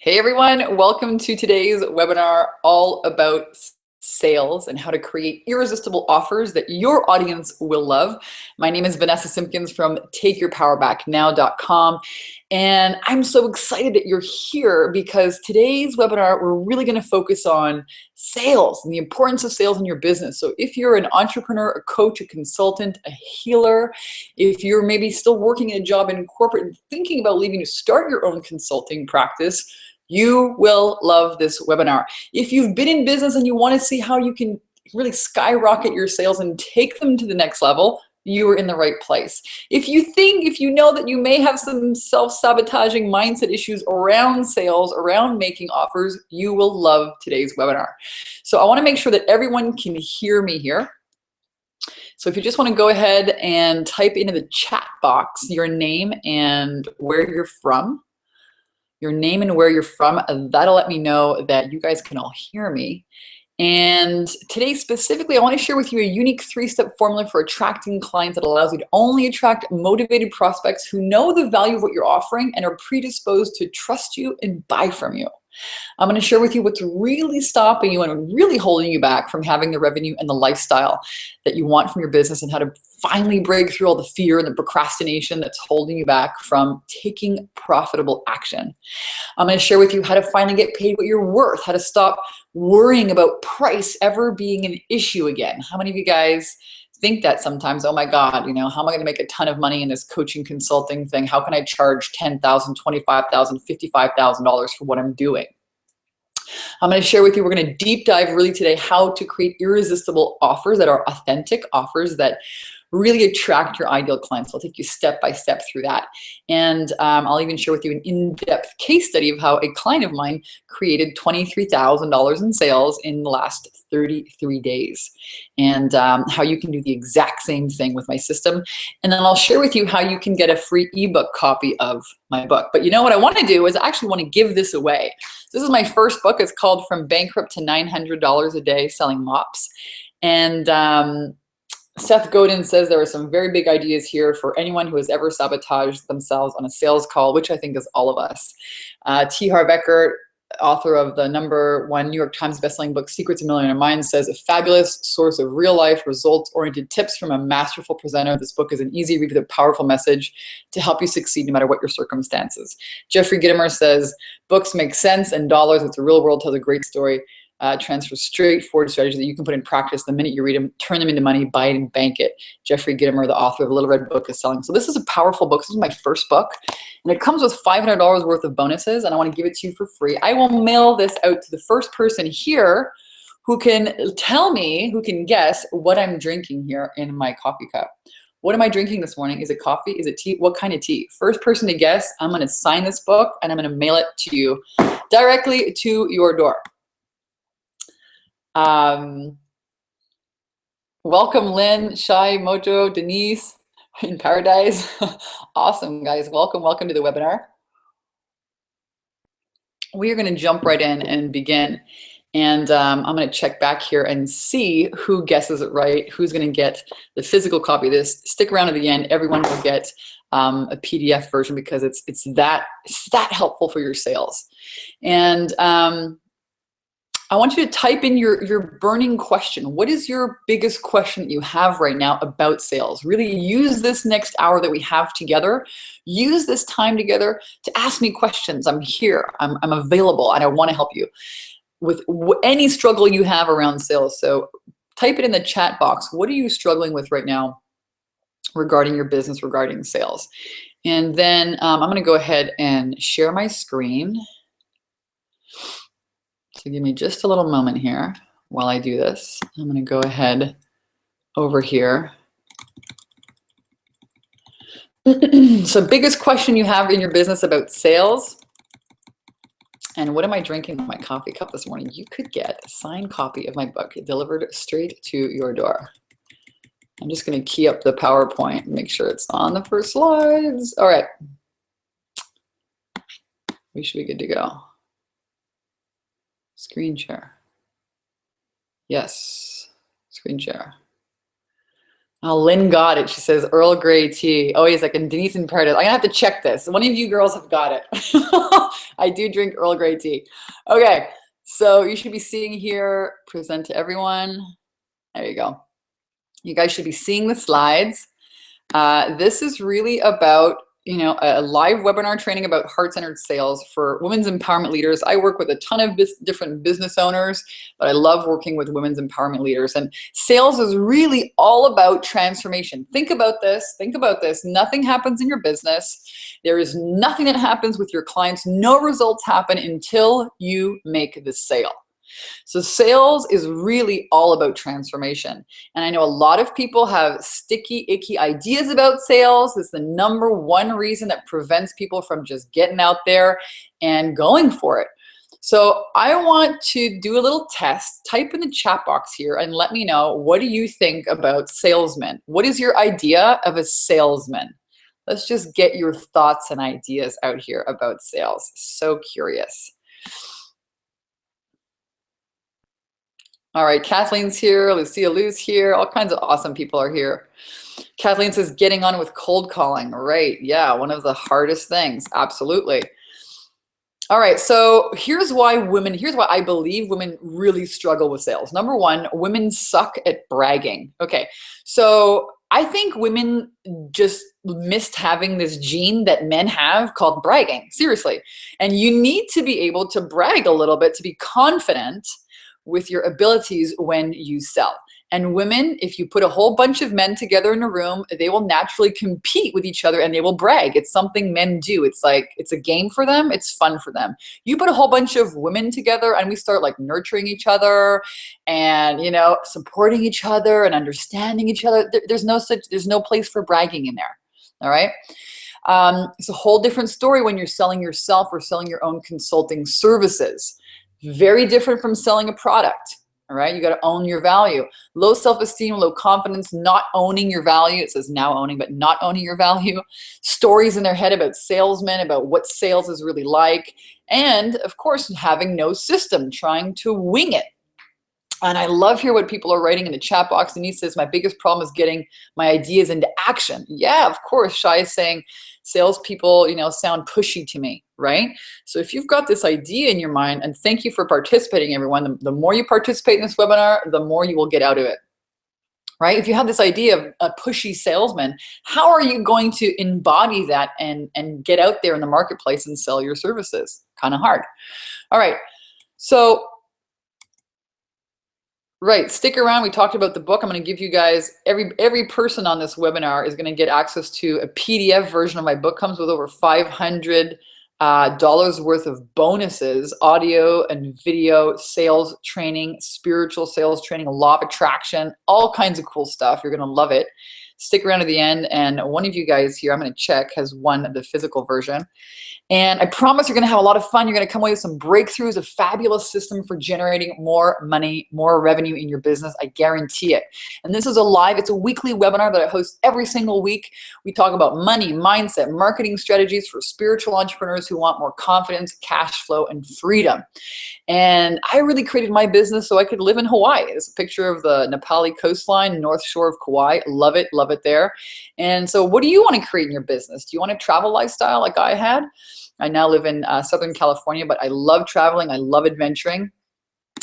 Hey everyone, welcome to today's webinar all about sales and how to create irresistible offers that your audience will love. My name is Vanessa Simpkins from TakeYourPowerBackNow.com, and I'm so excited that you're here because today's webinar, we're really going to focus on sales and the importance of sales in your business. So if you're an entrepreneur, a coach, a consultant, a healer, if you're maybe still working in a job in corporate and thinking about leaving to start your own consulting practice, you will love this webinar. If you've been in business and you want to see how you can really skyrocket your sales and take them to the next level, you are in the right place. If you know that you may have some self-sabotaging mindset issues around sales, around making offers, you will love today's webinar. So I want to make sure that everyone can hear me here. So if you just want to go ahead and type into the chat box your name and where you're from, that'll let me know that you guys can all hear me. And today specifically, I want to share with you a unique 3-step formula for attracting clients that allows you to only attract motivated prospects who know the value of what you're offering and are predisposed to trust you and buy from you. I'm going to share with you what's really stopping you and really holding you back from having the revenue and the lifestyle that you want from your business, and how to finally break through all the fear and the procrastination that's holding you back from taking profitable action. I'm going to share with you how to finally get paid what you're worth, how to stop worrying about price ever being an issue again. How many of you guys think that sometimes? Oh my God, how am I going to make a ton of money in this coaching consulting thing? How can I charge $10,000, $25,000, $55,000 for what I'm doing? I'm going to share with you, we're going to deep dive really today how to create irresistible offers that are authentic offers that really attract your ideal clients. I'll take you step by step through that. And I'll even share with you an in-depth case study of how a client of mine created $23,000 in sales in the last 33 days. And how you can do the exact same thing with my system. And then I'll share with you how you can get a free ebook copy of my book. But you know what I want to do is I actually want to give this away. This is my first book. It's called From Bankrupt to $900 a Day Selling Mops. And Seth Godin says there are some very big ideas here for anyone who has ever sabotaged themselves on a sales call, which I think is all of us. T. Harv Eker, author of the #1 New York Times bestselling book, Secrets of Millionaire Minds, says a fabulous source of real-life, results-oriented tips from a masterful presenter. This book is an easy read with a powerful message to help you succeed no matter what your circumstances. Jeffrey Gitomer says, books make sense and dollars. It's a real world, tells a great story. Transfer straightforward strategies that you can put in practice the minute you read them, turn them into money, buy it and bank it. Jeffrey Gitomer, the author of Little Red Book, is selling. So this is a powerful book. This is my first book, and it comes with $500 worth of bonuses, and I want to give it to you for free. I will mail this out to the first person here who can tell me, who can guess what I'm drinking here in my coffee cup. What am I drinking this morning? Is it coffee? Is it tea? What kind of tea? First person to guess, I'm going to sign this book, and I'm going to mail it to you directly to your door. Welcome Lynn, Shai, Mojo, Denise in paradise. Awesome, guys. Welcome to the webinar. We are going to jump right in and begin. And I'm going to check back here and see who guesses it right, who's going to get the physical copy of this. Stick around to the end. Everyone will get a PDF version because it's that helpful for your sales. And I want you to type in your burning question. What is your biggest question that you have right now about sales? Really use this next hour that we have together. Use this time together to ask me questions. I'm here. I'm available, and I want to help you with any struggle you have around sales. So type it in the chat box. What are you struggling with right now regarding your business, regarding sales? And then I'm going to go ahead and share my screen. So give me just a little moment here while I do this. I'm going to go ahead over here. So biggest question you have in your business about sales. And what am I drinking in my coffee cup this morning? You could get a signed copy of my book delivered straight to your door. I'm just going to key up the PowerPoint and make sure it's on the first slides. All right. We should be good to go. Screen share. Yes, screen share. Oh, Lynn got it. She says Earl Grey tea. Oh, he's like, and Denise in Paradise. I'm gonna have to check this. One of you girls have got it. I do drink Earl Grey tea. Okay, so you should be seeing here, present to everyone. There you go. You guys should be seeing the slides. This is really about, you know, a live webinar training about heart-centered sales for women's empowerment leaders. I work with a ton of different business owners, but I love working with women's empowerment leaders. And sales is really all about transformation. Think about this. Think about this. Nothing happens in your business. There is nothing that happens with your clients. No results happen until you make the sale. So sales is really all about transformation. And I know a lot of people have sticky, icky ideas about sales. It's the number one reason that prevents people from just getting out there and going for it. So I want to do a little test. Type in the chat box here and let me know, what do you think about salesmen? What is your idea of a salesman? Let's just get your thoughts and ideas out here about sales. So curious. All right, Kathleen's here, Lucia Lou's here, all kinds of awesome people are here. Kathleen says, getting on with cold calling. Right, yeah, one of the hardest things, absolutely. All right, so here's why I believe women really struggle with sales. Number one, women suck at bragging. Okay, so I think women just missed having this gene that men have called bragging, seriously. And you need to be able to brag a little bit to be confident with your abilities when you sell. And women, if you put a whole bunch of men together in a room, they will naturally compete with each other and they will brag. It's something men do. It's like, it's a game for them. It's fun for them. You put a whole bunch of women together and we start like nurturing each other and, you know, supporting each other and understanding each other. There's no place for bragging in there. All right. It's a whole different story when you're selling yourself or selling your own consulting services. Very different from selling a product, all right? You got to own your value. Low self-esteem, low confidence, not owning your value. It says now owning, but not owning your value. Stories in their head about salesmen, about what sales is really like. And of course, having no system, trying to wing it. And I love hear what people are writing in the chat box. Denise says, my biggest problem is getting my ideas into action. Yeah, of course. Shai is saying, salespeople, you know, sound pushy to me, right? So if you've got this idea in your mind, and thank you for participating, everyone. The more you participate in this webinar, the more you will get out of it, right? If you have this idea of a pushy salesman, how are you going to embody that and get out there in the marketplace and sell your services? Kind of hard. All right, so right, stick around. We talked about the book. I'm going to give you guys, every person on this webinar is going to get access to a PDF version of my book. Comes with over $500 worth of bonuses, audio and video, sales training, spiritual sales training, law of attraction, all kinds of cool stuff. You're going to love it. Stick around to the end, and one of you guys here, I'm going to check, has won the physical version. And I promise you're going to have a lot of fun. You're going to come away with some breakthroughs, a fabulous system for generating more money, more revenue in your business. I guarantee it. And this is it's a weekly webinar that I host every single week. We talk about money, mindset, marketing strategies for spiritual entrepreneurs who want more confidence, cash flow, and freedom. And I really created my business so I could live in Hawaii. It's a picture of the Nepali coastline, north shore of Kauai. Love it there. And so what do you want to create in your business? Do you want a travel lifestyle like I had? I now live in Southern California, but I love traveling. I love adventuring.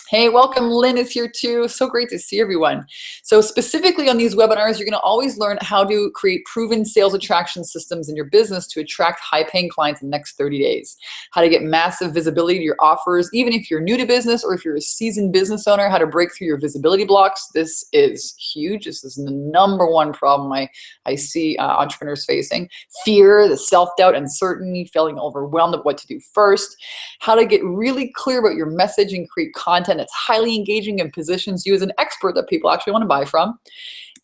Hey, welcome. Lynn is here too. So great to see everyone. So specifically on these webinars, you're going to always learn how to create proven sales attraction systems in your business to attract high-paying clients in the next 30 days. How to get massive visibility to your offers, even if you're new to business or if you're a seasoned business owner, how to break through your visibility blocks. This is huge. This is the number one problem I see entrepreneurs facing. Fear, the self-doubt, uncertainty, feeling overwhelmed of what to do first. How to get really clear about your message and create content that's highly engaging and positions you as an expert that people actually want to buy from.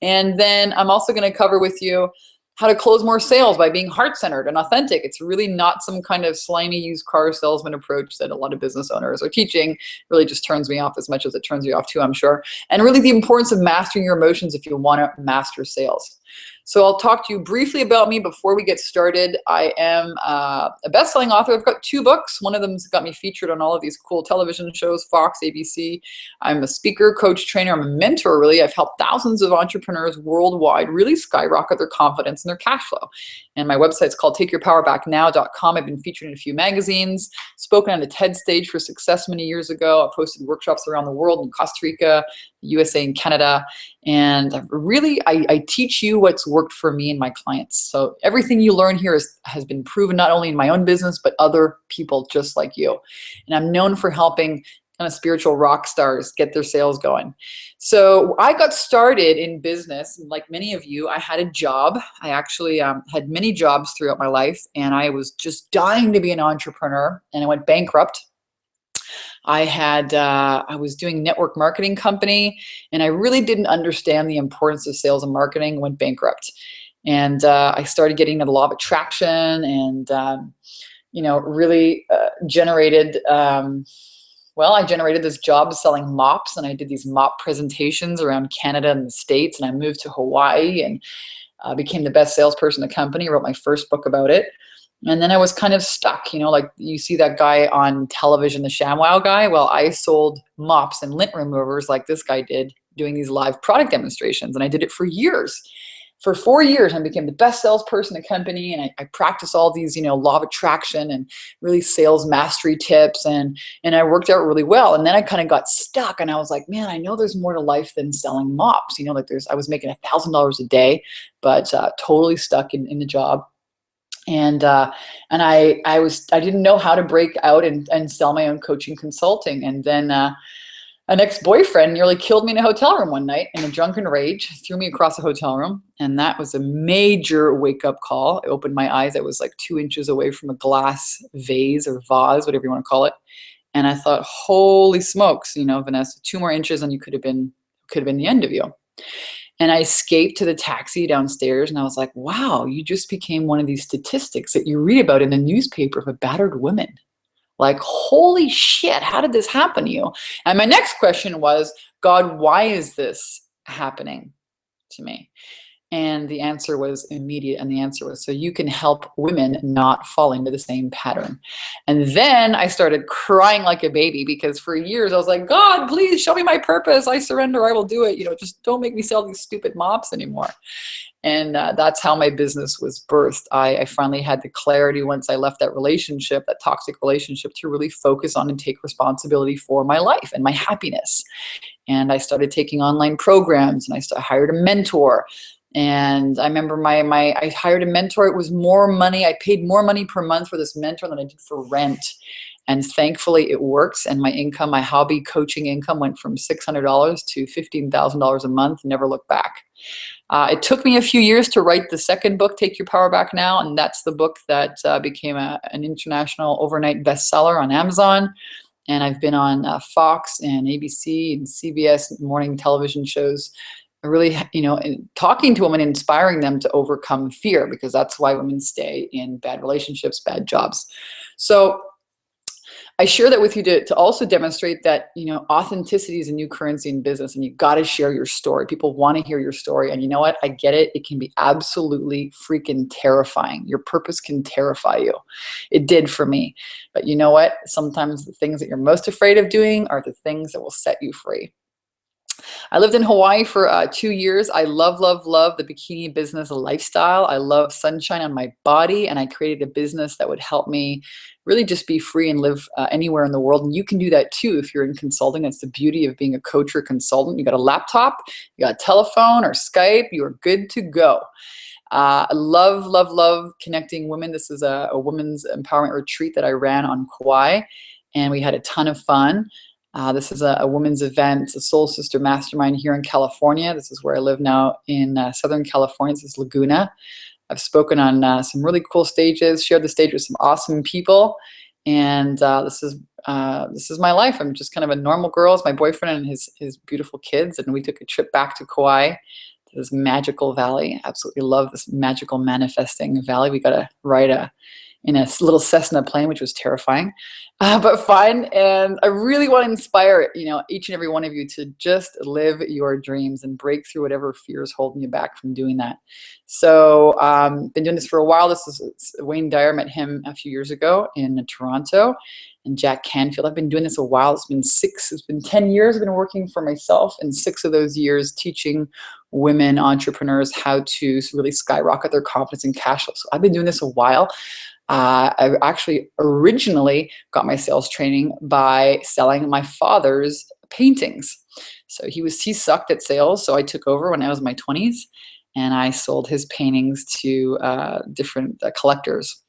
And then I'm also going to cover with you how to close more sales by being heart-centered and authentic. It's really not some kind of slimy used car salesman approach that a lot of business owners are teaching. It really just turns me off as much as it turns you off too, I'm sure. And really the importance of mastering your emotions if you want to master sales. So I'll talk to you briefly about me before we get started. I am a best-selling author. I've got 2 books. One of them's got me featured on all of these cool television shows, Fox, ABC. I'm a speaker, coach, trainer. I'm a mentor, really. I've helped thousands of entrepreneurs worldwide really skyrocket their confidence and their cash flow. And my website's called takeyourpowerbacknow.com. I've been featured in a few magazines, spoken on a TED stage for success many years ago. I've hosted workshops around the world in Costa Rica, the USA, and Canada. And I teach you what's worked for me and my clients. So everything you learn here has been proven not only in my own business, but other people just like you. And I'm known for helping kind of spiritual rock stars get their sales going. So I got started in business. Like many of you, I had a job. I actually had many jobs throughout my life, and I was just dying to be an entrepreneur, and I went bankrupt. I was doing network marketing company, and I really didn't understand the importance of sales and marketing, went bankrupt. And I started getting into the law of attraction and, really generated, I generated this job selling mops, and I did these mop presentations around Canada and the States, and I moved to Hawaii and became the best salesperson in the company, wrote my first book about it. And then I was kind of stuck, like you see that guy on television, the ShamWow guy. Well, I sold mops and lint removers like this guy did, doing these live product demonstrations. And I did it for years. For 4 years, I became the best salesperson in the company. And I practiced all these, law of attraction and really sales mastery tips. And I worked out really well. And then I kind of got stuck, and I was like, man, I know there's more to life than selling mops. I was making $1,000 a day, but totally stuck in the job. And I didn't know how to break out and sell my own coaching consulting. And then an ex-boyfriend nearly killed me in a hotel room one night in a drunken rage, threw me across a hotel room. And that was a major wake-up call. It opened my eyes. I was like 2 inches away from a glass vase or vase, whatever you want to call it. And I thought, holy smokes, Vanessa, 2 more inches and you could have been the end of you. And I escaped to the taxi downstairs, and I was like, wow, you just became one of these statistics that you read about in the newspaper of a battered woman. Like, holy shit, how did this happen to you? And my next question was, God, why is this happening to me? And the answer was immediate. And the answer was, so you can help women not fall into the same pattern. And then I started crying like a baby, because for years I was like, God, please show me my purpose. I surrender. I will do it. Just don't make me sell these stupid mops anymore. And that's how my business was birthed. I finally had the clarity once I left that relationship, that toxic relationship, to really focus on and take responsibility for my life and my happiness. And I started taking online programs, and I hired a mentor. And I remember I hired a mentor. It was more money. I paid more money per month for this mentor than I did for rent. And thankfully it works. And my income, my hobby coaching income, went from $600 to $15,000 a month, never looked back. It took me a few years to write the second book, Take Your Power Back Now. And that's the book that became an international overnight bestseller on Amazon. And I've been on Fox and ABC and CBS morning television shows, really, talking to women, inspiring them to overcome fear, because that's why women stay in bad relationships, bad jobs. So I share that with you to also demonstrate that, authenticity is a new currency in business, and you got to share your story. People want to hear your story. And you know what? I get it. It can be absolutely freaking terrifying. Your purpose can terrify you. It did for me. But you know what? Sometimes the things that you're most afraid of doing are the things that will set you free. I lived in Hawaii for 2 years. I love, love, love the bikini business lifestyle. I love sunshine on my body, and I created a business that would help me really just be free and live anywhere in the world. And you can do that too if you're in consulting. That's the beauty of being a coach or consultant. You got a laptop, you got a telephone or Skype, you are good to go. I love, love, love connecting women. This is a women's empowerment retreat that I ran on Kauai, and we had a ton of fun. This is a women's event, a Soul Sister Mastermind here in California. This is where I live now in Southern California. This is Laguna. I've spoken on some really cool stages, shared the stage with some awesome people, and this is my life. I'm just kind of a normal girl. It's my boyfriend and his beautiful kids, and we took a trip back to Kauai, to this magical valley. Absolutely love this magical manifesting valley. We got to ride a in a little Cessna plane, which was terrifying, but fun. And I really want to inspire, each and every one of you to just live your dreams and break through whatever fear is holding you back from doing that. So been doing this for a while. This is Wayne Dyer. Met him a few years ago in Toronto. And Jack Canfield. I've been doing this a while. It's been 10 years I've been working for myself, and 6 of those years teaching women entrepreneurs how to really skyrocket their confidence and cash flow. So I've been doing this a while. I actually originally got my sales training by selling my father's paintings. So he sucked at sales, so I took over when I was in my 20s, and I sold his paintings to different collectors.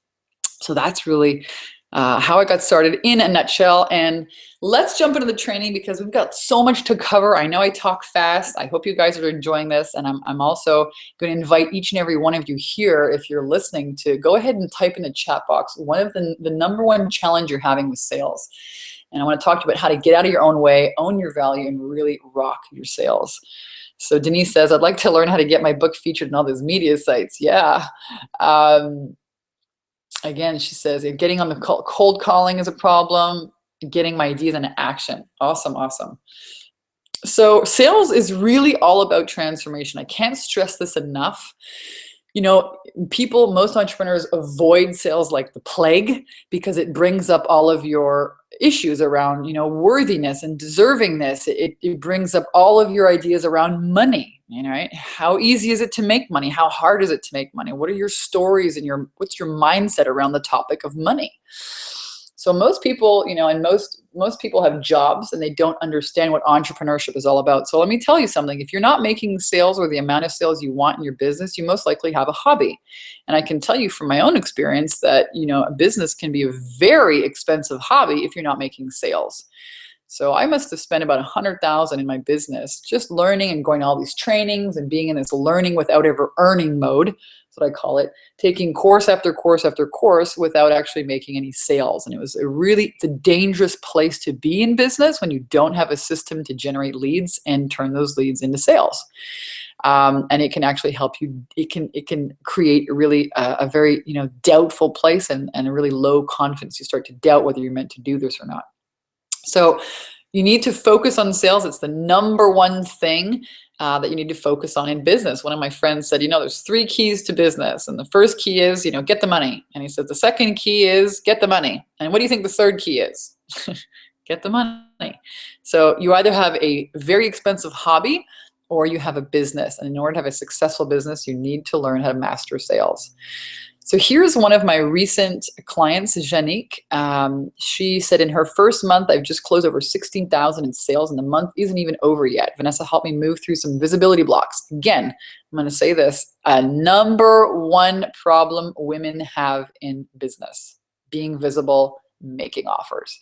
So that's really how I got started in a nutshell. And let's jump into the training because we've got so much to cover. I know I talk fast. I hope you guys are enjoying this. And I'm also going to invite each and every one of you here, if you're listening, to go ahead and type in the chat box one of the number one challenge you're having with sales. And I want to talk to you about how to get out of your own way, own your value, and really rock your sales. So Denise says, I'd like to learn how to get my book featured in all those media sites. Yeah. Again, she says, getting on the cold calling is a problem, getting my ideas into action. Awesome, awesome. So sales is really all about transformation. I can't stress this enough. Most entrepreneurs avoid sales like the plague because it brings up all of your issues around, worthiness and deservingness. It brings up all of your ideas around money. Right? How easy is it to make money? How hard is it to make money? What are your stories and what's your mindset around the topic of money? So most people, and most people have jobs and they don't understand what entrepreneurship is all about. So let me tell you something. If you're not making sales or the amount of sales you want in your business, you most likely have a hobby. And I can tell you from my own experience that, a business can be a very expensive hobby if you're not making sales. So I must have spent about $100,000 in my business just learning and going to all these trainings and being in this learning without ever earning mode. That's what I call it. Taking course after course after course without actually making any sales. And it's a dangerous place to be in business when you don't have a system to generate leads and turn those leads into sales. And it can actually help you. It can create really a very doubtful place and a really low confidence. You start to doubt whether you're meant to do this or not. So you need to focus on sales. It's the number one thing that you need to focus on in business. One of my friends said, there's 3 keys to business. And the first key is, get the money. And he said, the second key is get the money. And what do you think the third key is? Get the money. So you either have a very expensive hobby or you have a business. And in order to have a successful business, you need to learn how to master sales. So here's one of my recent clients, Janique. She said in her first month, I've just closed over $16,000 in sales, and the month isn't even over yet. Vanessa helped me move through some visibility blocks. Again, I'm going to say this, a number one problem women have in business: being visible, making offers.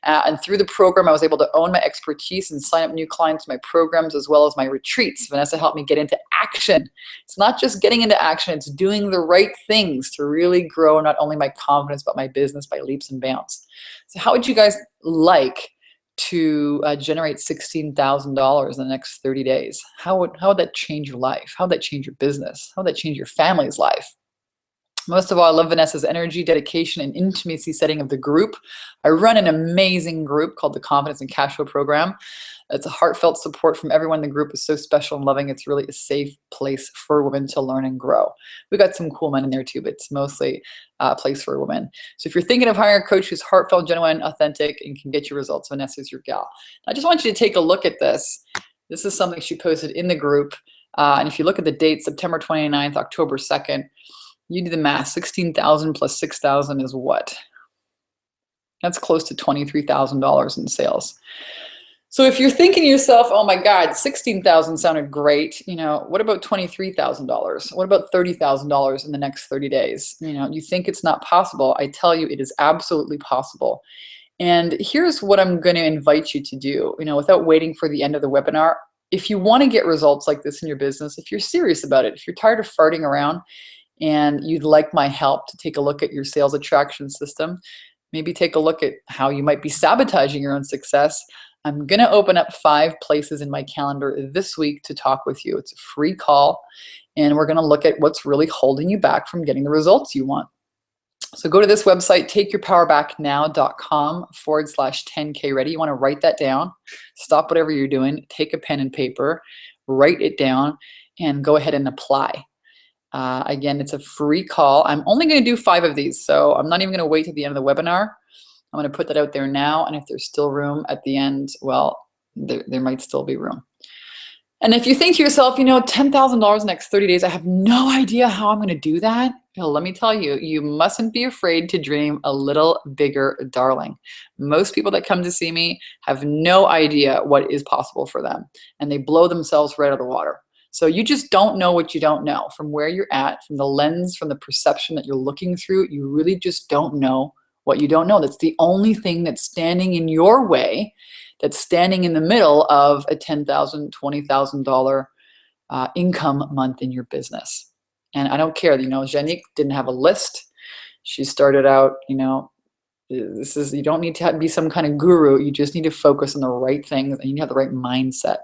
And through the program, I was able to own my expertise and sign up new clients to my programs as well as my retreats. Vanessa helped me get into action. It's not just getting into action, it's doing the right things to really grow not only my confidence, but my business by leaps and bounds. So how would you guys like to generate $16,000 in the next 30 days? How would that change your life? How would that change your business? How would that change your family's life? Most of all, I love Vanessa's energy, dedication, and intimacy setting of the group. I run an amazing group called the Confidence and Cash Flow Program. It's a heartfelt support from everyone. The group is so special and loving. It's really a safe place for women to learn and grow. We've got some cool men in there too, but it's mostly a place for women. So if you're thinking of hiring a coach who's heartfelt, genuine, authentic, and can get you results, Vanessa's your gal. I just want you to take a look at this. This is something she posted in the group. And if you look at the date, September 29th, October 2nd, you do the math. 16,000 plus 6,000 is what? That's close to $23,000 in sales. So if you're thinking to yourself, oh my God, 16,000 sounded great. What about $23,000? What about $30,000 in the next 30 days? You think it's not possible. I tell you, it is absolutely possible. And here's what I'm going to invite you to do, without waiting for the end of the webinar. If you want to get results like this in your business, if you're serious about it, if you're tired of farting around, and you'd like my help to take a look at your sales attraction system, maybe take a look at how you might be sabotaging your own success, I'm going to open up 5 places in my calendar this week to talk with you. It's a free call, and we're going to look at what's really holding you back from getting the results you want. So go to this website, takeyourpowerbacknow.com/10K ready. You want to write that down. Stop whatever you're doing. Take a pen and paper, write it down, and go ahead and apply. Again, it's a free call. I'm only going to do 5 of these, so I'm not even going to wait till the end of the webinar. I'm going to put that out there now, and if there's still room at the end, well, there might still be room. And if you think to yourself, you know, $10,000 in the next 30 days, I have no idea how I'm going to do that. Well, let me tell you, you mustn't be afraid to dream a little bigger, darling. Most people that come to see me have no idea what is possible for them, and they blow themselves right out of the water. So you just don't know what you don't know. From where you're at, from the lens, from the perception that you're looking through, you really just don't know what you don't know. That's the only thing that's standing in your way, that's standing in the middle of a $10,000, $20,000 income month in your business. And I don't care, you know, Janique didn't have a list. She started out, you know, you don't need to be some kind of guru. You just need to focus on the right things, and you need to have the right mindset.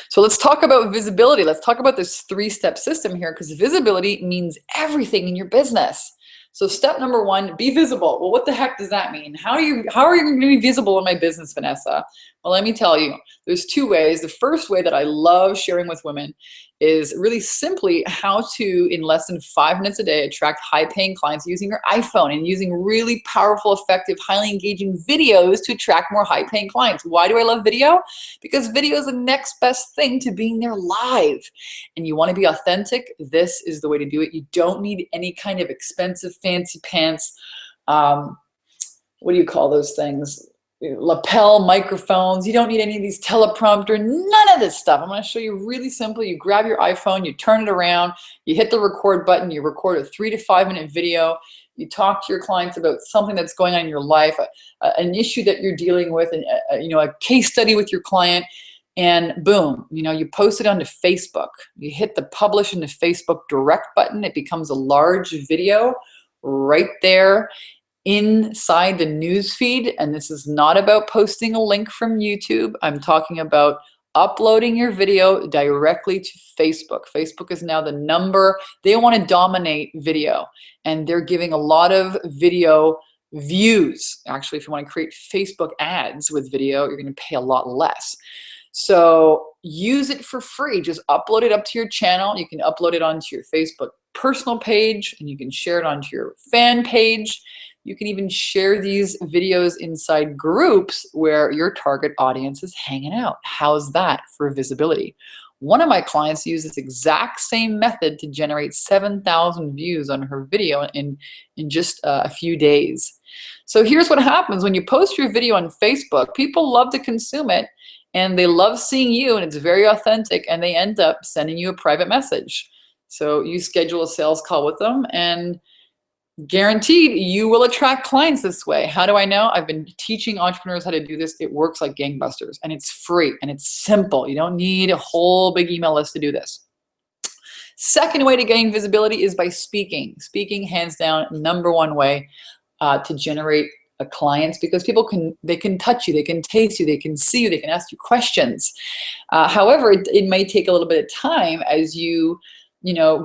So let's talk about visibility. Let's talk about this 3-step system here, because visibility means everything in your business. So step number 1, be visible. Well, what the heck does that mean? How are you going to be visible in my business, Vanessa? Well, let me tell you, there's 2 ways. The first way that I love sharing with women is really simply how to, in less than 5 minutes a day, attract high-paying clients using your iPhone and using really powerful, effective, highly engaging videos to attract more high-paying clients. Why do I love video? Because video is the next best thing to being there live. And you want to be authentic, this is the way to do it. You don't need any kind of expensive, fancy pants, what do you call those things? Lapel microphones. You don't need any of these teleprompter, none of this stuff. I'm going to show you really simple. You grab your iPhone, you turn it around, you hit the record button, you record a 3 to 5 minute video. You talk to your clients about something that's going on in your life, an issue that you're dealing with, and you know, a case study with your client, and boom, you know, you post it onto Facebook. You hit the publish into Facebook direct button. It becomes a large video right there inside the news feed. And this is not about posting a link from YouTube. I'm talking about uploading your video directly to Facebook. Facebook is now they want to dominate video, and they're giving a lot of video views. Actually, if you want to create Facebook ads with video, you're going to pay a lot less. So use it for free. Just upload it up to your channel. You can upload it onto your Facebook personal page, and you can share it onto your fan page. You can even share these videos inside groups where your target audience is hanging out. How's that for visibility? One of my clients used this exact same method to generate 7,000 views on her video in just a few days. So here's what happens when you post your video on Facebook. People love to consume it, and they love seeing you, and it's very authentic, and they end up sending you a private message. So you schedule a sales call with them, and guaranteed you will attract clients this way. How do I know? I've been teaching entrepreneurs how to do this. It works like gangbusters, and it's free, and it's simple. You don't need a whole big email list to do this. Second way to gain visibility is by speaking. Speaking, hands down, #1 way to generate clients, because people can touch you, they can taste you, they can see you, they can ask you questions. However, it may take a little bit of time as you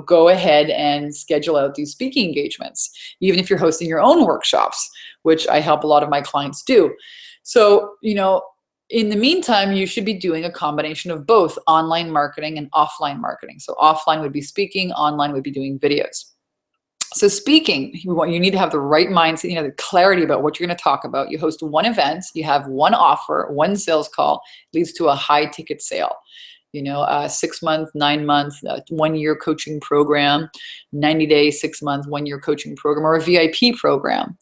go ahead and schedule out these speaking engagements, even if you're hosting your own workshops, which I help a lot of my clients do. So, in the meantime, you should be doing a combination of both online marketing and offline marketing. So offline would be speaking, online would be doing videos. So speaking, you need to have the right mindset, the clarity about what you're going to talk about. You host one event, you have one offer, one sales call, leads to a high ticket sale. 6 month, 9 month, 1 year coaching program, 90 days, 6 month, 1 year coaching program, or a VIP program.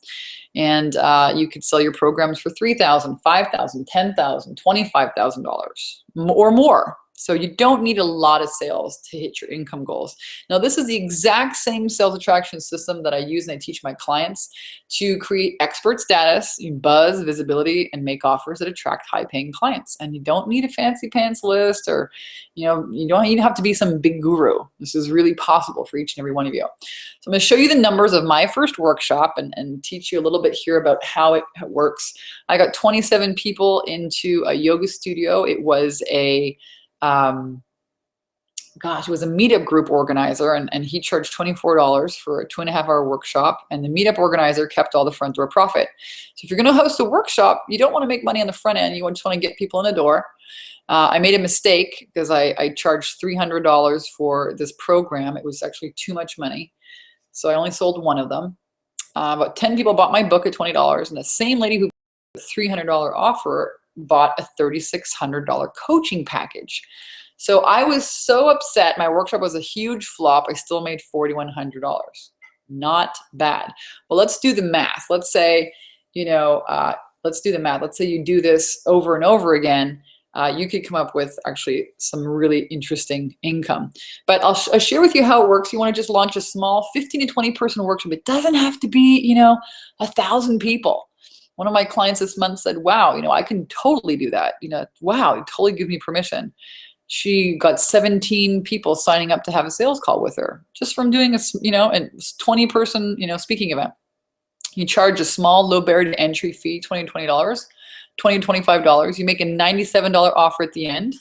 And you could sell your programs for $3,000, $5,000, $10,000, $25,000 or more. So you don't need a lot of sales to hit your income goals. Now, this is the exact same sales attraction system that I use and I teach my clients to create expert status, buzz, visibility, and make offers that attract high-paying clients. And you don't need a fancy pants list, or you don't even have to be some big guru. This is really possible for each and every one of you. So I'm going to show you the numbers of my first workshop and teach you a little bit here about how it works. I got 27 people into a yoga studio. It was a gosh, it was a meetup group organizer, and he charged $24 for a 2.5-hour workshop, and the meetup organizer kept all the front door profit. So if you're going to host a workshop, you don't want to make money on the front end. You just want to get people in the door. I made a mistake because I charged $300 for this program. It was actually too much money. So I only sold one of them. About 10 people bought my book at $20, and the same lady who bought a $300 offer bought a $3,600 coaching package. So I was so upset. My workshop was a huge flop. I still made $4,100. Not bad. Well, let's do the math. Let's say, let's do the math. Let's say you do this over and over again. You could come up with actually some really interesting income. But I'll share with you how it works. You want to just launch a small 15 to 20 person workshop. It doesn't have to be, 1,000 people. One of my clients this month said, wow, I can totally do that. Wow, it totally gives me permission. She got 17 people signing up to have a sales call with her just from doing a 20 person, speaking event. You charge a small, low barrier to entry fee, $20 to $20, $20 to $25. You make a $97 offer at the end,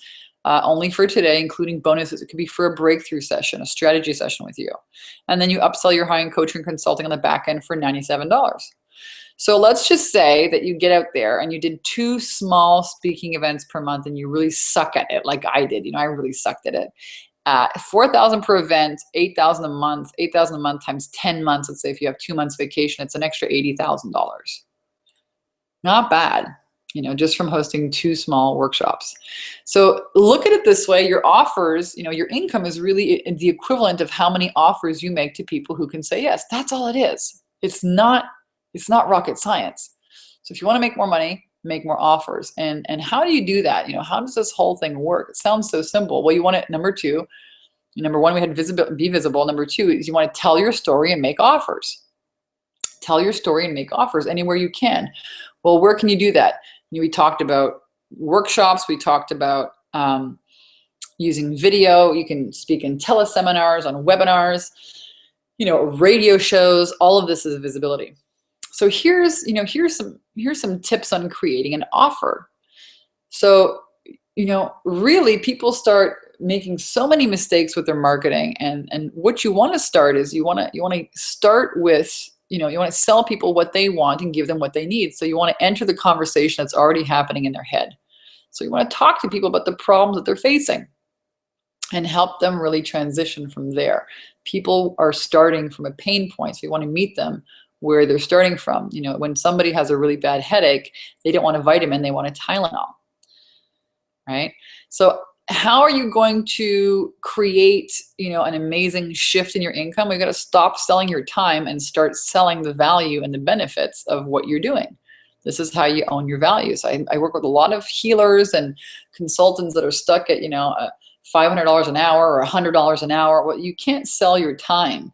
only for today, including bonuses. It could be for a breakthrough session, a strategy session with you. And then you upsell your high-end coaching and consulting on the back end for $97. So let's just say that you get out there and you did 2 small speaking events per month and you really suck at it like I did. I really sucked at it. $4,000 per event, $8,000 a month. $8,000 a month times 10 months. Let's say if you have 2 months vacation, it's an extra $80,000. Not bad, just from hosting 2 small workshops. So look at it this way. Your offers, your income is really the equivalent of how many offers you make to people who can say yes. That's all it is. It's not rocket science. So if you want to make more money, make more offers. And how do you do that? How does this whole thing work? It sounds so simple. Well, you want to, number 1, we had be visible. Number 2 is you want to tell your story and make offers. Tell your story and make offers anywhere you can. Well, where can you do that? We talked about workshops. We talked about using video. You can speak in teleseminars, on webinars, radio shows. All of this is visibility. So here's some tips on creating an offer. So, really people start making so many mistakes with their marketing, and what you want to start is you want to start with, you want to sell people what they want and give them what they need. So you want to enter the conversation that's already happening in their head. So you want to talk to people about the problems that they're facing and help them really transition from there. People are starting from a pain point, so you want to meet them where they're starting from. When somebody has a really bad headache, they don't want a vitamin, they want a Tylenol, right? So how are you going to create, an amazing shift in your income? We've got to stop selling your time and start selling the value and the benefits of what you're doing. This is how you own your values. I work with a lot of healers and consultants that are stuck at, $500 an hour or $100 an hour. Well, you can't sell your time.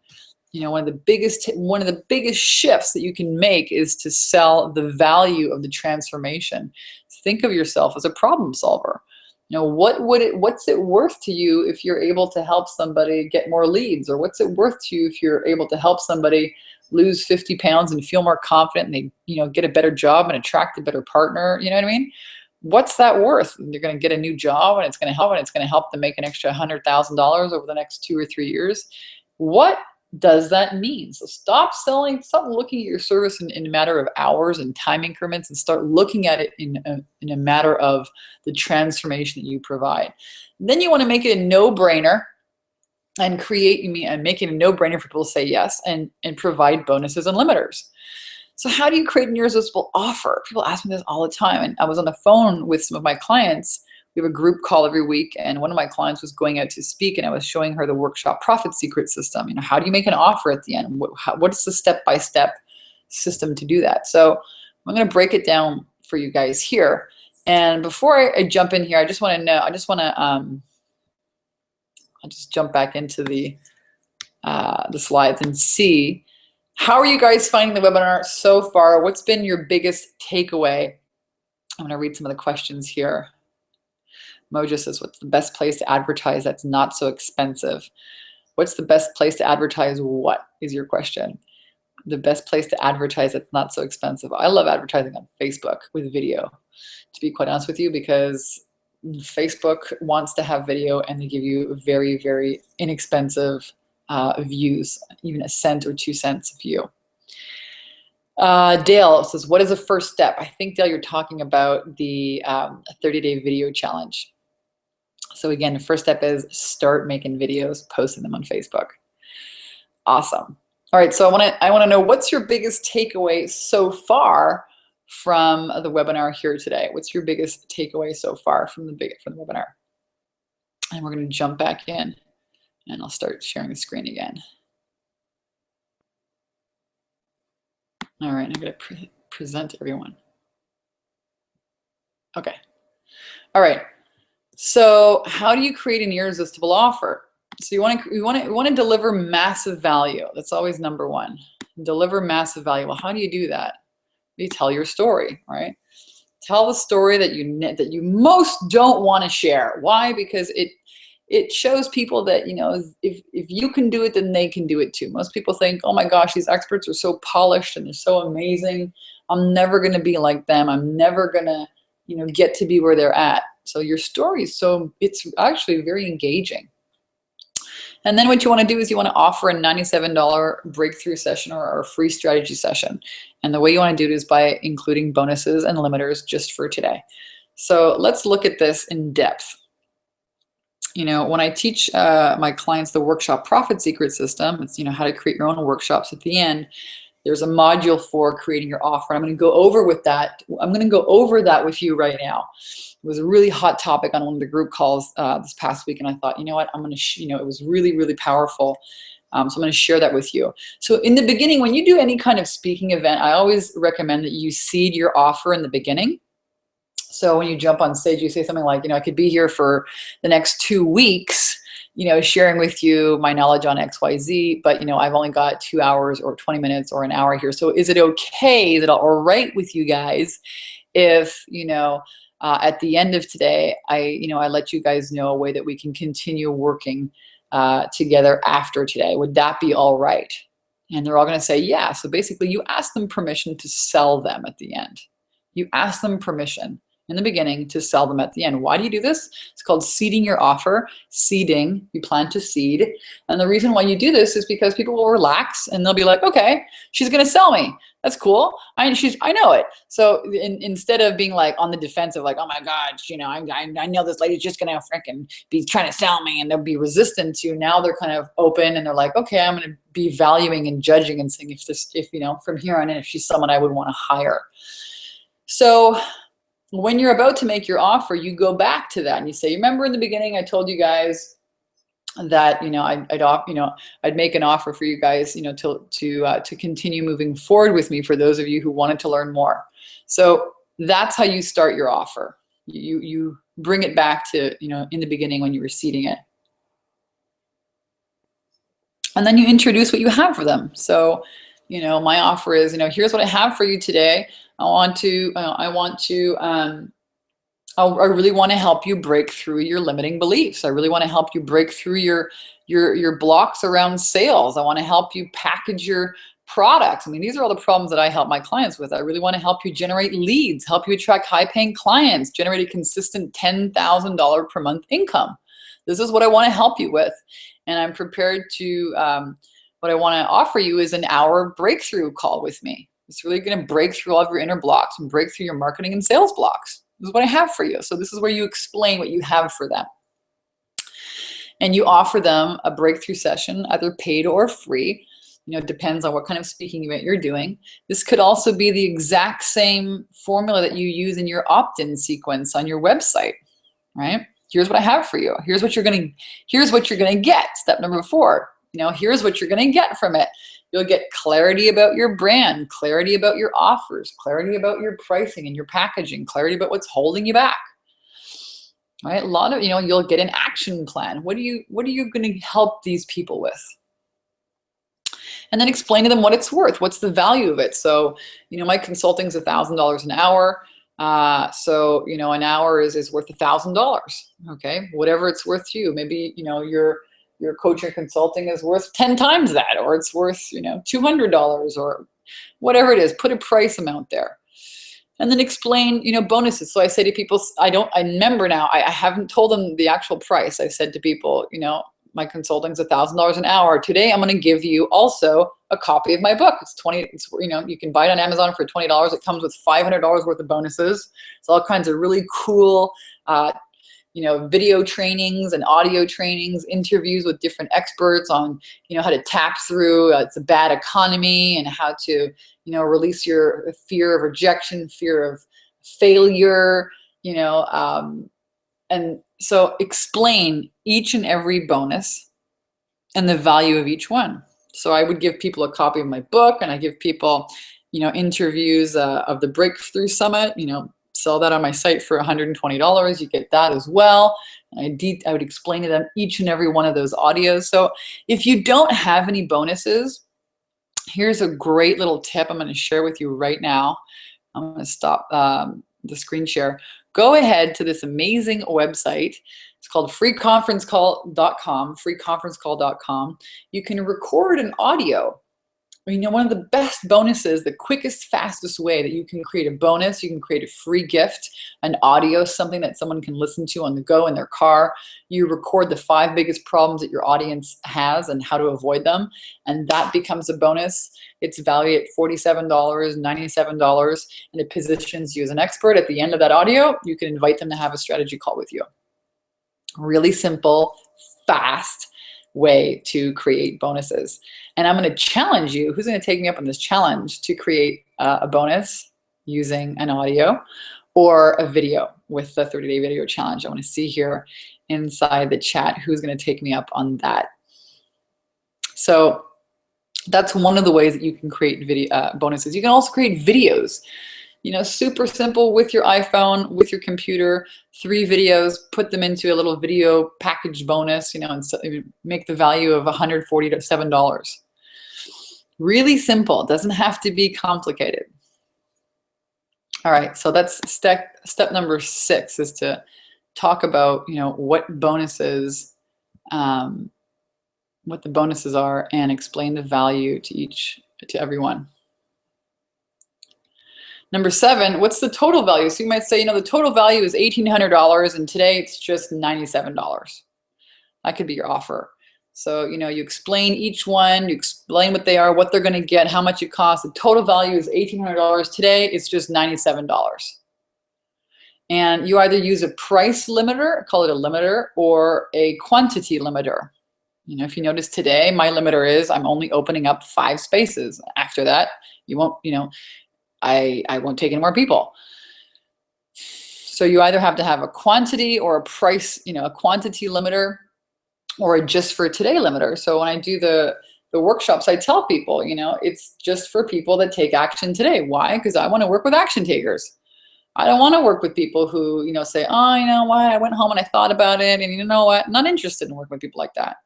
One of the biggest shifts that you can make is to sell the value of the transformation. Think of yourself as a problem solver. What's it worth to you if you're able to help somebody get more leads? Or what's it worth to you if you're able to help somebody lose 50 pounds and feel more confident and they, get a better job and attract a better partner? You know what I mean? What's that worth? You're going to get a new job and it's going to help them make an extra $100,000 over the next 2 or 3 years. What does that mean? So stop looking at your service in a matter of hours and time increments, and start looking at it in a matter of the transformation that you provide. And then you want to make it a no-brainer and make it a no-brainer for people to say yes and provide bonuses and limiters. So how do you create an irresistible offer? People ask me this all the time. And I was on the phone with some of my clients. We have a group call every week, and one of my clients was going out to speak, and I was showing her the workshop profit secret system. How do you make an offer at the end? What is the step-by-step system to do that? So I'm going to break it down for you guys here. And before I jump in here, I'll just jump back into the slides and see, how are you guys finding the webinar so far? What's been your biggest takeaway? I'm going to read some of the questions here. Moja says, what's the best place to advertise that's not so expensive? What's the best place to advertise? What is your question? The best place to advertise that's not so expensive. I love advertising on Facebook with video, to be quite honest with you, because Facebook wants to have video, and they give you very, very inexpensive views, even a cent or 2 cents a view. Dale says, what is the first step? I think, Dale, you're talking about the 30-day video challenge. So again, the first step is start making videos, posting them on Facebook. Awesome. All right, so I want to know, what's your biggest takeaway so far from the webinar here today? What's your biggest takeaway so far from the webinar? And we're going to jump back in, and I'll start sharing the screen again. All right, I'm going to present everyone. Okay. All right. So how do you create an irresistible offer? So you want to deliver massive value. That's always number one. Deliver massive value. Well, how do you do that? You tell your story, right? Tell the story that you most don't want to share. Why? Because it shows people that, you know, if you can do it, then they can do it too. Most people think, oh my gosh, these experts are so polished and they're so amazing. I'm never going to be like them. I'm never going to, you know, get to be where they're at. So your story is it's actually very engaging. And then what you want to do is you want to offer a $97 breakthrough session or a free strategy session. And the way you want to do it is by including bonuses and limiters just for today. So let's look at this in depth. You know, when I teach my clients the workshop profit secret system, it's, you know, how to create your own workshops. At the end, there's a module for creating your offer. I'm going to go over with that. I'm going to go over that with you right now. It was a really hot topic on one of the group calls this past week, and I thought, you know what, I'm going to, you know, it was really, really powerful. So I'm going to share that with you. So in the beginning, when you do any kind of speaking event, I always recommend that you seed your offer in the beginning. So when you jump on stage, you say something like, you know, I could be here for the next 2 weeks, you know, sharing with you my knowledge on XYZ, but, you know, I've only got 2 hours or 20 minutes or an hour here. So is it okay, is it all right with you guys if, you know, at the end of today, I let you guys know a way that we can continue working together after today? Would that be all right? And they're all going to say, yeah. So basically you ask them permission to sell them at the end. You ask them permission in the beginning to sell them at the end. Why do you do this? It's called seeding your offer. Seeding, you plan to seed. And the reason why you do this is because people will relax and they'll be like, okay, she's going to sell me. That's cool. I know it. So instead of being like on the defensive, like, oh my God, you know, I know this lady's just going to freaking be trying to sell me, and they'll be resistant to, now they're kind of open and they're like, okay, I'm going to be valuing and judging and saying if you know, from here on in, if she's someone I would want to hire. So when you're about to make your offer, you go back to that and you say, remember in the beginning, I told you guys that, you know, I'd make an offer for you guys, you know, to continue moving forward with me for those of you who wanted to learn more. So that's how you start your offer. You bring it back to, you know, in the beginning when you were seeding it. And then you introduce what you have for them. So, you know, my offer is, you know, here's what I have for you today. I really want to help you break through your limiting beliefs. I really want to help you break through your blocks around sales. I want to help you package your products. I mean, these are all the problems that I help my clients with. I really want to help you generate leads, help you attract high-paying clients, generate a consistent $10,000 per month income. This is what I want to help you with. And I'm prepared to, what I want to offer you is an hour breakthrough call with me. It's really going to break through all of your inner blocks and break through your marketing and sales blocks. This is what I have for you. So this is where you explain what you have for them. And you offer them a breakthrough session, either paid or free. You know, it depends on what kind of speaking event you're doing. This could also be the exact same formula that you use in your opt-in sequence on your website, right? Here's what I have for you. Here's what you're going to get. Step number 4. You know, here's what you're going to get from it. You'll get clarity about your brand, clarity about your offers, clarity about your pricing and your packaging, clarity about what's holding you back. Right? A lot of, you know, you'll get an action plan. What are you going to help these people with? And then explain to them what it's worth. What's the value of it? So, you know, my consulting is $1,000 an hour. So, you know, an hour is worth $1,000. Okay. Whatever it's worth to you. Maybe, you know, your coaching consulting is worth 10 times that, or it's worth, you know, $200 or whatever it is. Put a price amount there. And then explain, bonuses. So I say to people, I remember now, I haven't told them the actual price. I said to people, my consulting's $1,000 an hour. Today, I'm going to give you also a copy of my book. It's you can buy it on Amazon for $20. It comes with $500 worth of bonuses. It's all kinds of really cool, video trainings and audio trainings, interviews with different experts on, how to tap through it's a bad economy and how to, release your fear of rejection, fear of failure, and so explain each and every bonus and the value of each one. So I would give people a copy of my book, and I give people, interviews of the Breakthrough Summit, sell that on my site for $120. You get that as well. I would explain to them each and every one of those audios. So if you don't have any bonuses, here's a great little tip I'm going to share with you right now. I'm going to stop the screen share. Go ahead to this amazing website. It's called freeconferencecall.com, freeconferencecall.com. You can record an audio. One of the best bonuses, the quickest, fastest way that you can create a bonus, you can create a free gift, an audio, something that someone can listen to on the go in their car. You record the 5 biggest problems that your audience has and how to avoid them, and that becomes a bonus. It's valued at $47, $97, and it positions you as an expert. At the end of that audio, you can invite them to have a strategy call with you. Really simple, fast way to create bonuses. And I'm going to challenge you. Who's going to take me up on this challenge to create a bonus using an audio or a video with the 30-day video challenge? I want to see here inside the chat who's going to take me up on that. So that's one of the ways that you can create video bonuses. You can also create videos. Super simple with your iPhone, with your computer, 3 videos, put them into a little video package bonus, and so make the value of $147. Really simple, it doesn't have to be complicated. All right, so that's step number 6 is to talk about, what bonuses, what the bonuses are, and explain the value to everyone. Number 7, what's the total value? So you might say, the total value is $1,800 and today it's just $97. That could be your offer. So, you explain each one, you explain what they are, what they're gonna get, how much it costs. The total value is $1,800. Today it's just $97. And you either use a price limiter, call it a limiter, or a quantity limiter. If you notice today, my limiter is I'm only opening up 5 spaces. After that, you won't, I won't take any more people. So you either have to have a quantity or a price, a quantity limiter, or a just for today limiter. So when I do the workshops, I tell people, it's just for people that take action today. Why? Because I want to work with action takers. I don't want to work with people who, say, oh, you know what, I went home and I thought about it, and you know what, I'm not interested in working with people like that.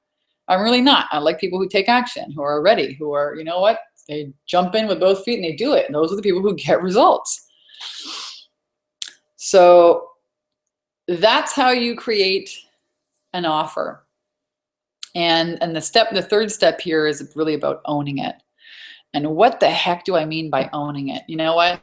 I'm really not. I like people who take action, who are ready, who are, they jump in with both feet and they do it. And those are the people who get results. So that's how you create an offer. And the 3rd step here is really about owning it. And what the heck do I mean by owning it? You know what?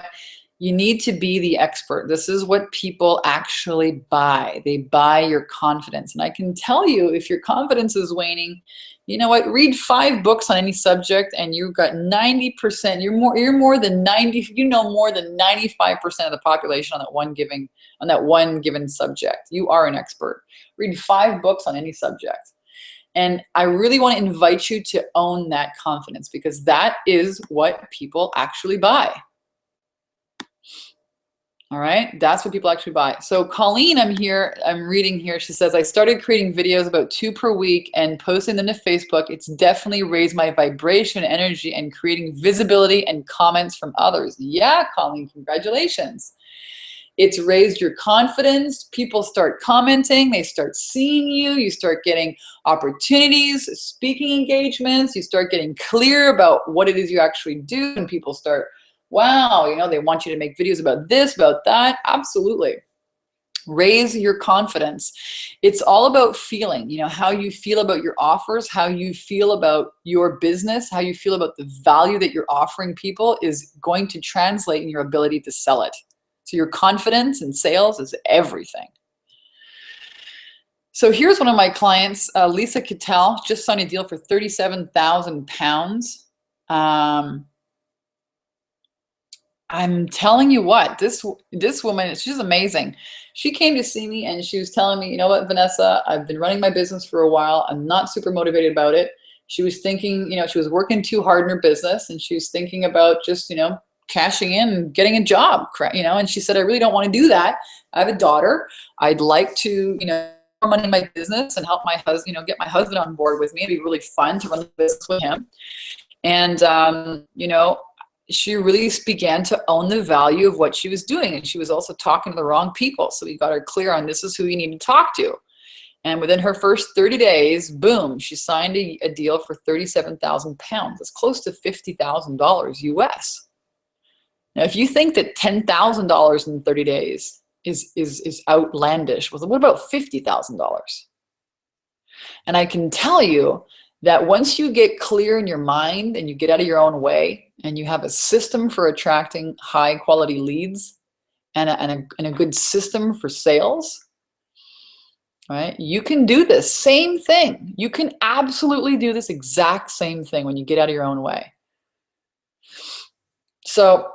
You need to be the expert. This is what people actually buy. They buy your confidence. And I can tell you, if your confidence is waning, you know what? Read 5 books on any subject, and you've got 90%. You're more than 90. You know more than 95% of the population on that one given subject. You are an expert. Read 5 books on any subject. And I really want to invite you to own that confidence, because that is what people actually buy. All right, that's what people actually buy. So Colleen, I'm reading here. She says, I started creating videos about 2 per week and posting them to Facebook. It's definitely raised my vibration, energy, and creating visibility and comments from others. Yeah, Colleen, congratulations. It's raised your confidence. People start commenting. They start seeing you. You start getting opportunities, speaking engagements. You start getting clear about what it is you actually do, and people start, wow, they want you to make videos about this, about that. Absolutely. Raise your confidence. It's all about feeling, how you feel about your offers, how you feel about your business, how you feel about the value that you're offering people is going to translate in your ability to sell it. So your confidence in sales is everything. So here's one of my clients, Lisa Cattell, just signed a deal for £37,000. I'm telling you what, this woman, she's amazing. She came to see me and she was telling me, you know what, Vanessa, I've been running my business for a while. I'm not super motivated about it. She was thinking, she was working too hard in her business and she was thinking about just, cashing in and getting a job, and she said, I really don't want to do that. I have a daughter. I'd like to, more money in my business and help my husband, get my husband on board with me. It'd be really fun to run the business with him. And, she really began to own the value of what she was doing. And she was also talking to the wrong people. So we got her clear on this is who you need to talk to. And within her first 30 days, boom, she signed a deal for £37,000. That's close to $50,000 US. Now, if you think that $10,000 in 30 days is outlandish, well, what about $50,000? And I can tell you that once you get clear in your mind and you get out of your own way and you have a system for attracting high quality leads and a good system for sales, right? You can do this same thing. You can absolutely do this exact same thing when you get out of your own way. So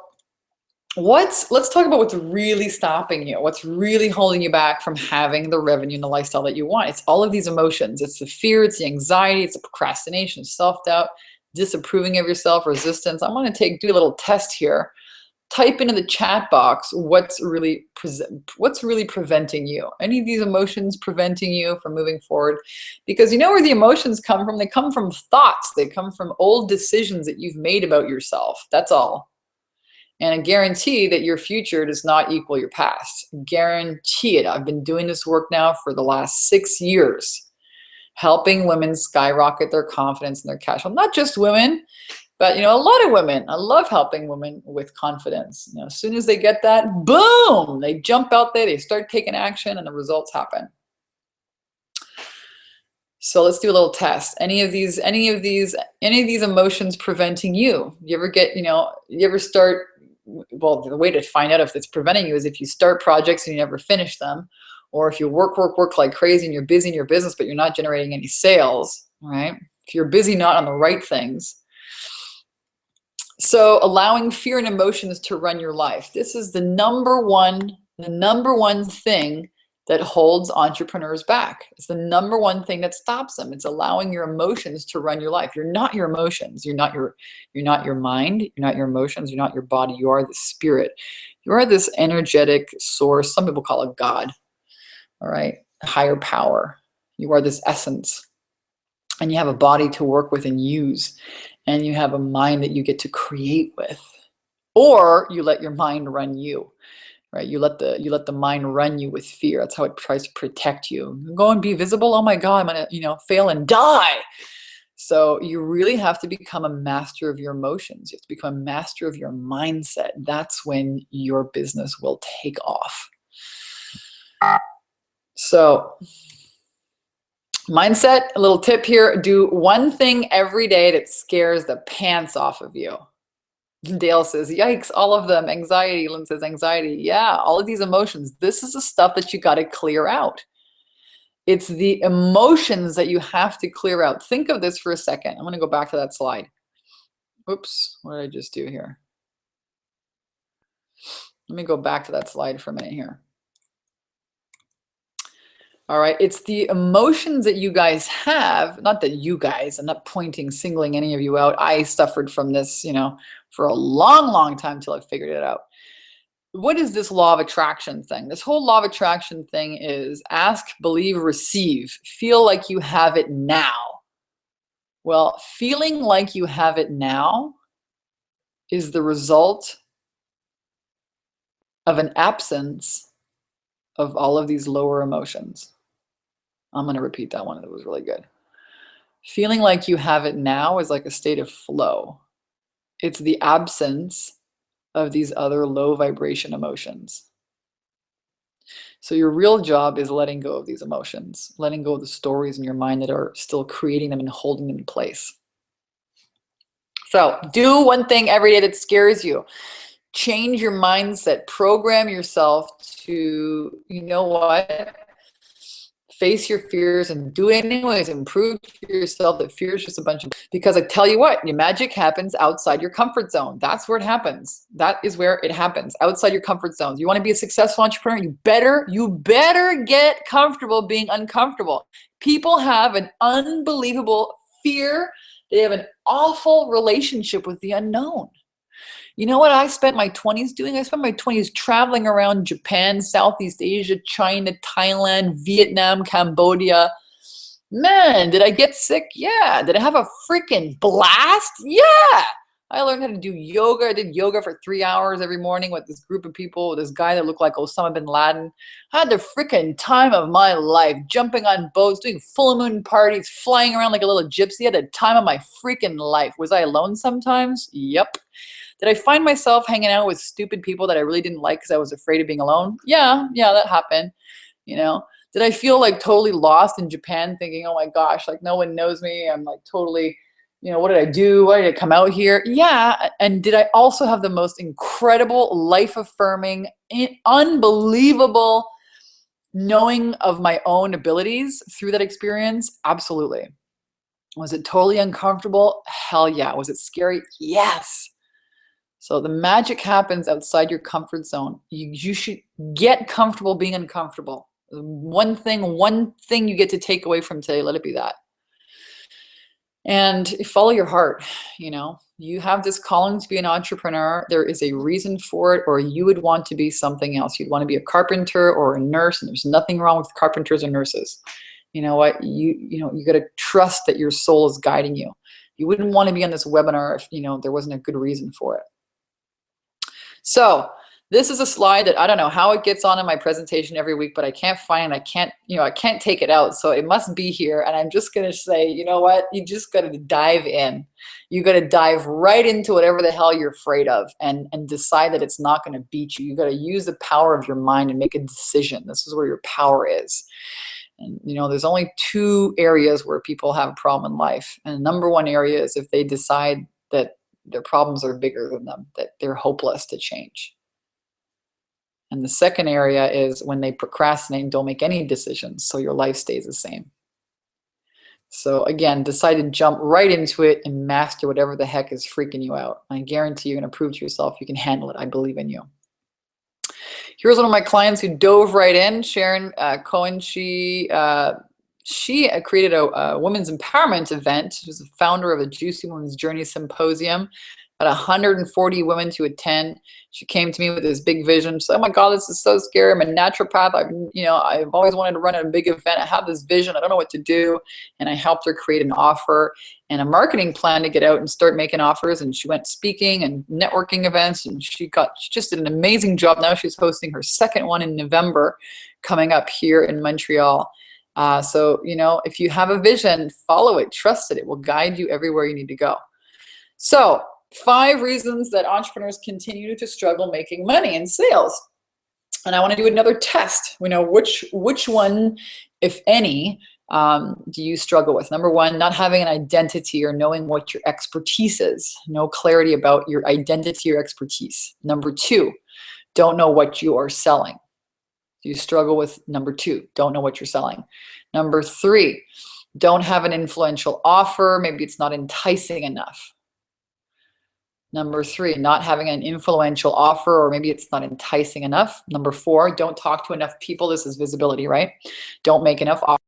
let's talk about what's really stopping you, what's really holding you back from having the revenue and the lifestyle that you want. It's all of these emotions. It's the fear, it's the anxiety, it's the procrastination, self-doubt, disapproving of yourself, resistance. I'm going to do a little test here. Type into the chat box what's really preventing you. Any of these emotions preventing you from moving forward? Because you know where the emotions come from? They come from thoughts. They come from old decisions that you've made about yourself. That's all. And I guarantee that your future does not equal your past. Guarantee it. I've been doing this work now for the last 6 years, helping women skyrocket their confidence and their cash flow. Not just women, but a lot of women. I love helping women with confidence. As soon as they get that, boom, they jump out there, they start taking action, and the results happen. So let's do a little test. Any of these emotions preventing you? You ever get, you ever start? Well, the way to find out if it's preventing you is if you start projects and you never finish them, or if you work like crazy and you're busy in your business, but you're not generating any sales, right? If you're busy not on the right things. So allowing fear and emotions to run your life. This is the number one thing that holds entrepreneurs back. It's the number one thing that stops them. It's allowing your emotions to run your life. You're not your emotions. You're not your mind. You're not your emotions. You're not your body. You are the spirit. You are this energetic source. Some people call it God. All right. A higher power. You are this essence. And you have a body to work with and use. And you have a mind that you get to create with. Or you let your mind run you. Right? You let the mind run you with fear. That's how it tries to protect you. Go and be visible. Oh my God, I'm gonna, fail and die. So you really have to become a master of your emotions. You have to become a master of your mindset. That's when your business will take off. So mindset, a little tip here. Do one thing every day that scares the pants off of you. Dale says, yikes, all of them. Anxiety. Lynn says, anxiety. Yeah, all of these emotions. This is the stuff that you got to clear out. It's the emotions that you have to clear out. Think of this for a second. I'm going to go back to that slide. Oops, what did I just do here? Let me go back to that slide for a minute here. All right, it's the emotions that you guys have, not that you guys, I'm not singling any of you out. I suffered from this, for a long, long time till I figured it out. What is this law of attraction thing? This whole law of attraction thing is ask, believe, receive. Feel like you have it now. Well, feeling like you have it now is the result of an absence of all of these lower emotions. I'm going to repeat that one. It was really good. Feeling like you have it now is like a state of flow. It's the absence of these other low vibration emotions. So your real job is letting go of these emotions, letting go of the stories in your mind that are still creating them and holding them in place. So do one thing every day that scares you. change your mindset, program yourself to, you know what, face your fears and do it anyways, and prove to yourself that fear is just a bunch of, because I tell you what, your magic happens outside your comfort zone. That's where it happens. That is where it happens, outside your comfort zones. You want to be a successful entrepreneur, you better get comfortable being uncomfortable. People have an unbelievable fear. They have an awful relationship with the unknown. You know what I spent my 20s doing? I spent my 20s traveling around Japan, Southeast Asia, China, Thailand, Vietnam, Cambodia. Man, did I get sick? Yeah. Did I have a freaking blast? Yeah. I learned how to do yoga. I did yoga for 3 hours every morning with this group of people, this guy that looked like Osama bin Laden. I had the freaking time of my life, jumping on boats, doing full moon parties, flying around like a little gypsy. I had the time of my freaking life. Was I alone sometimes? Yep. Did I find myself hanging out with stupid people that I really didn't like because I was afraid of being alone? Yeah, that happened. You know, did I feel like totally lost in Japan, thinking, oh my gosh, like no one knows me. I'm like totally, what did I do? Why did I come out here? Yeah. And did I also have the most incredible, life-affirming, unbelievable knowing of my own abilities through that experience? Absolutely. Was it totally uncomfortable? Hell yeah. Was it scary? Yes. So the magic happens outside your comfort zone. You should get comfortable being uncomfortable. One thing you get to take away from today, let it be that. And follow your heart. You have this calling to be an entrepreneur. There is a reason for it, or you would want to be something else. You'd want to be a carpenter or a nurse, and there's nothing wrong with carpenters or nurses. You know what? You got to trust that your soul is guiding you. You wouldn't want to be on this webinar if there wasn't a good reason for it. So this is a slide that I don't know how it gets on in my presentation every week, but I can't find it. I can't take it out. So it must be here. And I'm just going to say, you know what? You just got to dive in. You got to dive right into whatever the hell you're afraid of and decide that it's not going to beat you. You got to use the power of your mind and make a decision. This is where your power is. And, there's only 2 areas where people have a problem in life. And the number 1 area is if they decide that their problems are bigger than them, that they're hopeless to change. And the second area is when they procrastinate and don't make any decisions, so your life stays the same. So again, decide to jump right into it and master whatever the heck is freaking you out. I guarantee you're going to prove to yourself you can handle it. I believe in you. Here's one of my clients who dove right in, Sharon Cohen. She created a women's empowerment event. She was the founder of the Juicy Women's Journey Symposium. Had 140 women to attend. She came to me with this big vision. She said, oh my God, this is so scary. I'm a naturopath. I've always wanted to run a big event. I have this vision. I don't know what to do. And I helped her create an offer and a marketing plan to get out and start making offers. And she went speaking and networking events. And she just did an amazing job. Now she's hosting her second one in November coming up here in Montreal. So, if you have a vision, follow it, trust it. It will guide you everywhere you need to go. So 5 reasons that entrepreneurs continue to struggle making money in sales. And I want to do another test. We know which one, if any, do you struggle with? Number 1, not having an identity or knowing what your expertise is. No clarity about your identity or expertise. Number 2, don't know what you are selling. You struggle with number 2, don't know what you're selling. Number 3, don't have an influential offer. Maybe it's not enticing enough. Number 3, not having an influential offer, or maybe it's not enticing enough. Number 4, don't talk to enough people. This is visibility, right? Don't make enough offers.